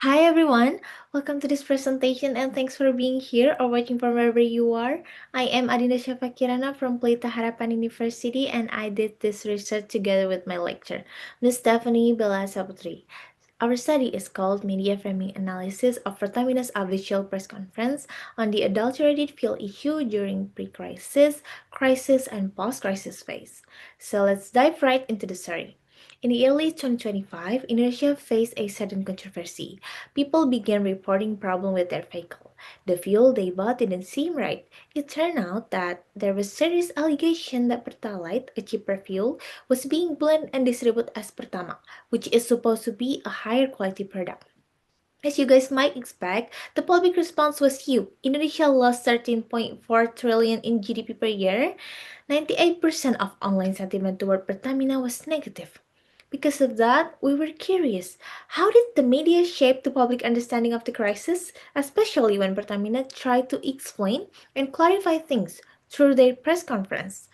Hi everyone, welcome to this presentation and thanks for being here or watching from wherever you are. I am Adinda Shafakirana from Pelita Harapan University and I did this research together with my lecturer, Ms. Stephanie Belasaputri. Our study is called Media Framing Analysis of Pertamina's Official Press Conference on the Adulterated Fuel Issue during Pre-Crisis, Crisis, and Post-Crisis phase. So let's dive right into the story. In the early 2025, Indonesia faced a sudden controversy. People began reporting problems with their vehicle. The fuel they bought didn't seem right. It turned out that there was serious allegation that Pertalite, a cheaper fuel, was being blended and distributed as Pertama, which is supposed to be a higher quality product. As you guys might expect, the public response was huge. Indonesia lost 13.4 trillion in GDP per year. 98% of online sentiment toward Pertamina was negative. Because of that, we were curious. How did the media shape the public understanding of the crisis, especially when Pertamina tried to explain and clarify things through their press conference?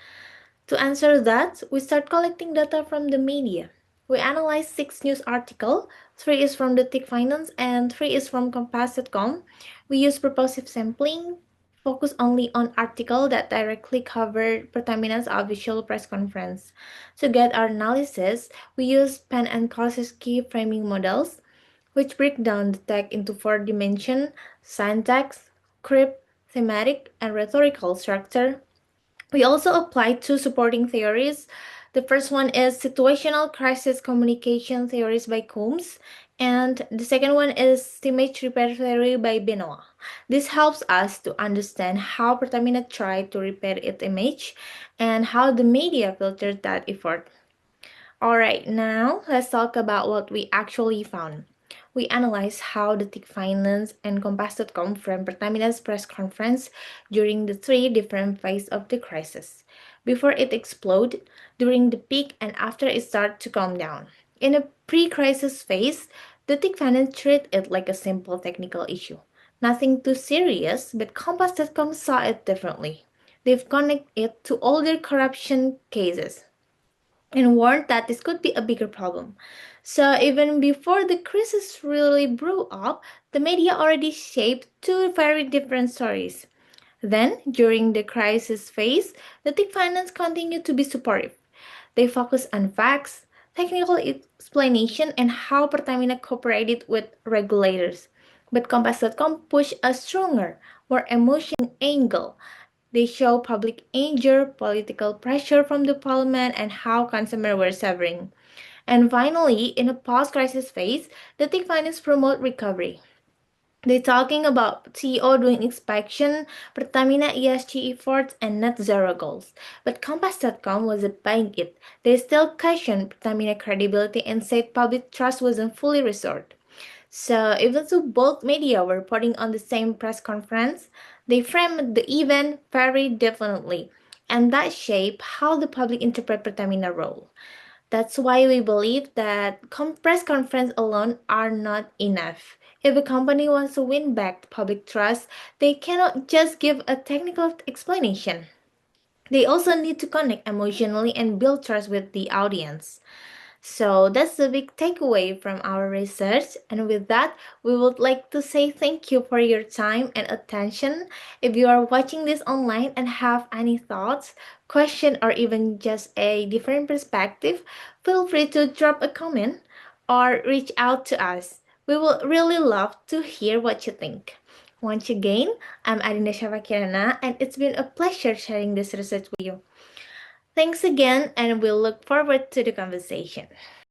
To answer that, we start collecting data from the media. We analyzed 6 news articles, 3 is from detikFinance and 3 is from Compass.com. We use purposive sampling, focus only on articles that directly covered Pertamina's official press conference. To get our analysis, we use Pan and Kosicki framing models, which break down the text into 4 dimensions: syntax, script, thematic, and rhetorical structure. We also applied 2 supporting theories. The first one is situational crisis communication theories by Coombs, and the second one is image repair theory by Benoit. This helps us to understand how Pertamina tried to repair its image and how the media filtered that effort. Alright, now let's talk about what we actually found. We analyzed how the detikFinance and Compass.com framed Pertamina's press conference during the 3 different phases of the crisis. Before it exploded, during the peak, and after it started to calm down. In the pre-crisis phase, the detikFinance treated it like a simple technical issue. Nothing too serious, but Compass.com saw it differently. They've connected it to all their corruption cases and warned that this could be a bigger problem. So even before the crisis really blew up, the media already shaped 2 very different stories. Then, during the crisis phase, the tech finance continued to be supportive. They focused on facts, technical explanation, and how Pertamina cooperated with regulators. But Compass.com pushed a stronger, more emotional angle. They show public anger, political pressure from the parliament, and how consumers were suffering. And finally, in a post-crisis phase, the tech finance promote recovery. They're talking about CEO doing inspection, Pertamina ESG efforts, and net zero goals. But Compass.com wasn't buying it. They still questioned Pertamina credibility and said public trust wasn't fully restored. So even though both media were reporting on the same press conference, they framed the event very differently, and that shaped how the public interpret Pertamina role. That's why we believe that press conference alone are not enough. If a company wants to win back public trust, they cannot just give a technical explanation. They also need to connect emotionally and build trust with the audience. So that's the big takeaway from our research. And with that, we would like to say thank you for your time and attention. If you are watching this online and have any thoughts, question, or even just a different perspective, feel free to drop a comment or reach out to us. We will really love to hear what you think. Once again, I'm Adinda Shavakirana, and it's been a pleasure sharing this research with you. Thanks again, and we'll look forward to the conversation.